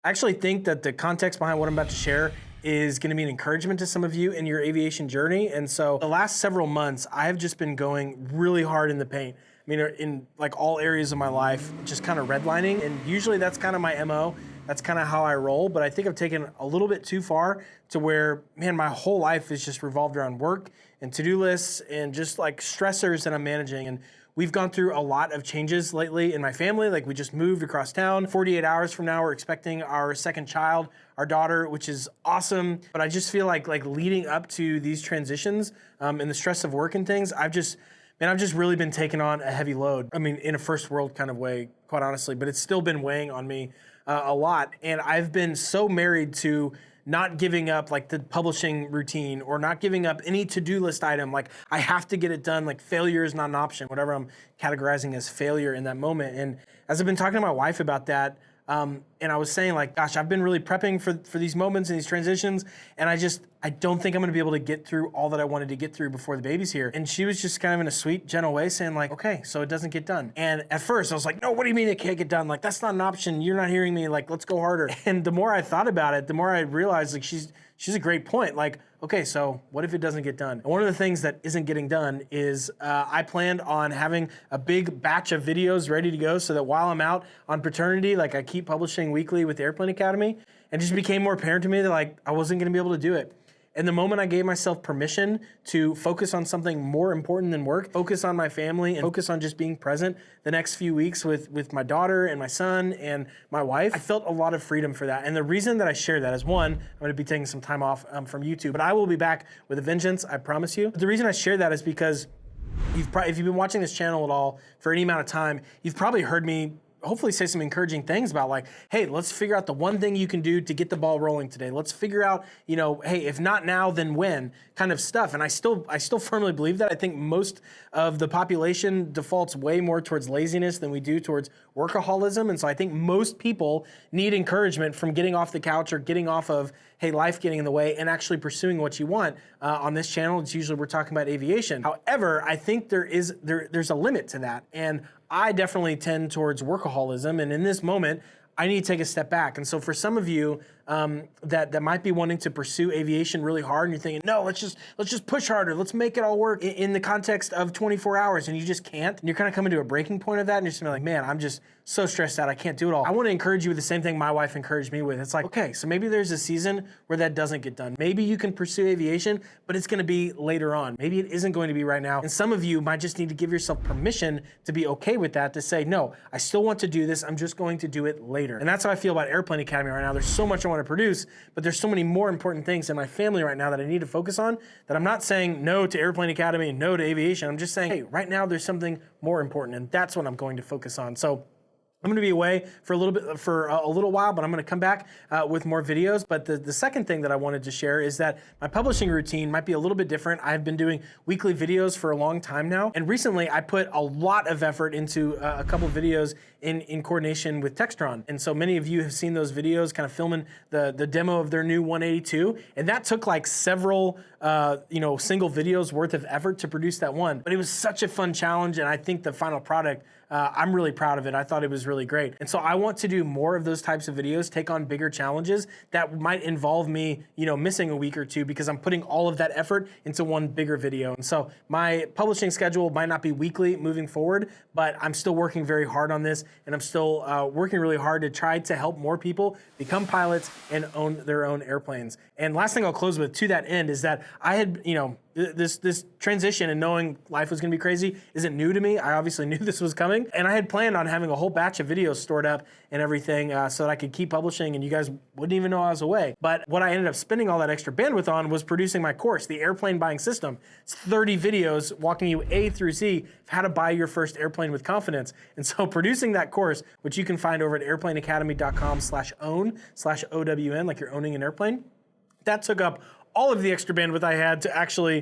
I actually think that the context behind what I'm about to share is going to be an encouragement to some of you in your aviation journey. And so the last several months, I've just been going really hard in the paint. I mean, in like all areas of my life, just kind of redlining. And usually that's kind of my MO. That's kind of how I roll. But I think I've taken a little bit too far to where, man, my whole life is just revolved around work and to-do lists and just like stressors that I'm managing. And we've gone through a lot of changes lately in my family. Like we just moved across town. 48 hours from now, we're expecting our second child, our daughter, which is awesome. But I just feel like leading up to these transitions and the stress of work and things, I've just really been taking on a heavy load. I mean, in a first world kind of way, quite honestly, but it's still been weighing on me a lot. And I've been so married to not giving up like the publishing routine or not giving up any to-do list item. Like I have to get it done. Like failure is not an option, whatever I'm categorizing as failure in that moment. And as I've been talking to my wife about that, and I was saying like, gosh, I've been really prepping for these moments and these transitions. And I don't think I'm gonna be able to get through all that I wanted to get through before the baby's here. And she was just kind of in a sweet, gentle way saying like, okay, so it doesn't get done. And at first I was like, no, what do you mean it can't get done? Like, that's not an option. You're not hearing me. Like, let's go harder. And the more I thought about it, the more I realized like she's a great point. Like, okay, so what if it doesn't get done? And one of the things that isn't getting done is I planned on having a big batch of videos ready to go so that while I'm out on paternity, like I keep publishing weekly with the Airplane Academy, and it just became more apparent to me that like I wasn't gonna be able to do it. And the moment I gave myself permission to focus on something more important than work, focus on my family and focus on just being present the next few weeks with my daughter and my son and my wife, I felt a lot of freedom for that. And the reason that I share that is one, I'm gonna be taking some time off from YouTube, but I will be back with a vengeance, I promise you. But the reason I share that is because if you've been watching this channel at all for any amount of time, you've probably heard me hopefully say some encouraging things about like, hey, let's figure out the one thing you can do to get the ball rolling today. Let's figure out, hey, if not now, then when kind of stuff. And I still firmly believe that. I think most of the population defaults way more towards laziness than we do towards workaholism. And so I think most people need encouragement from getting off the couch or getting off of, hey, life getting in the way and actually pursuing what you want. On this channel, it's usually we're talking about aviation. However, I think there's a limit to that. And I definitely tend towards workaholism, and in this moment, I need to take a step back. And so for some of you that might be wanting to pursue aviation really hard, and you're thinking, no, let's just push harder, let's make it all work in the context of 24 hours, and you just can't, and you're kind of coming to a breaking point of that, and you're just like, man, I'm just so stressed out, I can't do it all. I want to encourage you with the same thing my wife encouraged me with. It's like, okay, so maybe there's a season where that doesn't get done. Maybe you can pursue aviation, but it's going to be later on. Maybe it isn't going to be right now. And some of you might just need to give yourself permission to be okay with that, to say, no, I still want to do this, I'm just going to do it later. And that's how I feel about Airplane Academy right now. There's so much I want to produce, but there's so many more important things in my family right now that I need to focus on, that I'm not saying no to Airplane Academy and no to aviation. I'm just saying, hey, right now there's something more important, and that's what I'm going to focus on. So I'm gonna be away for a little while, but I'm gonna come back with more videos. But the second thing that I wanted to share is that my publishing routine might be a little bit different. I've been doing weekly videos for a long time now. And recently I put a lot of effort into a couple of videos in coordination with Textron. And so many of you have seen those videos kind of filming the demo of their new 182. And that took like several single videos worth of effort to produce that one. But it was such a fun challenge. And I think the final product, I'm really proud of it. I thought it was really great. And so I want to do more of those types of videos, take on bigger challenges that might involve me, missing a week or two, because I'm putting all of that effort into one bigger video. And so my publishing schedule might not be weekly moving forward, but I'm still working very hard on this, and I'm still working really hard to try to help more people become pilots and own their own airplanes. And last thing I'll close with to that end is that I had, this transition and knowing life was gonna be crazy isn't new to me. I obviously knew this was coming, and I had planned on having a whole batch of videos stored up and everything so that I could keep publishing and you guys wouldn't even know I was away. But what I ended up spending all that extra bandwidth on was producing my course, the Airplane Buying System. It's 30 videos walking you A through Z of how to buy your first airplane with confidence. And so producing that course, which you can find over at airplaneacademy.com/own/OWN, like you're owning an airplane, that took up all of the extra bandwidth I had to actually,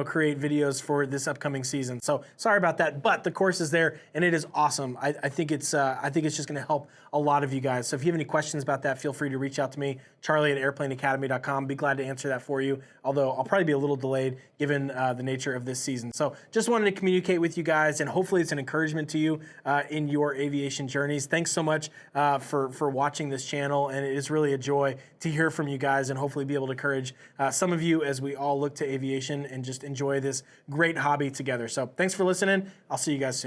create videos for this upcoming season. So sorry about that, but the course is there and it is awesome. I think it's just going to help a lot of you guys. So if you have any questions about that, feel free to reach out to me, Charlie@airplaneacademy.com. Be glad to answer that for you. Although I'll probably be a little delayed given the nature of this season. So just wanted to communicate with you guys, and hopefully it's an encouragement to you in your aviation journeys. Thanks so much for watching this channel, and it is really a joy to hear from you guys and hopefully be able to encourage some of you as we all look to aviation and just enjoy this great hobby together. So thanks for listening. I'll see you guys soon.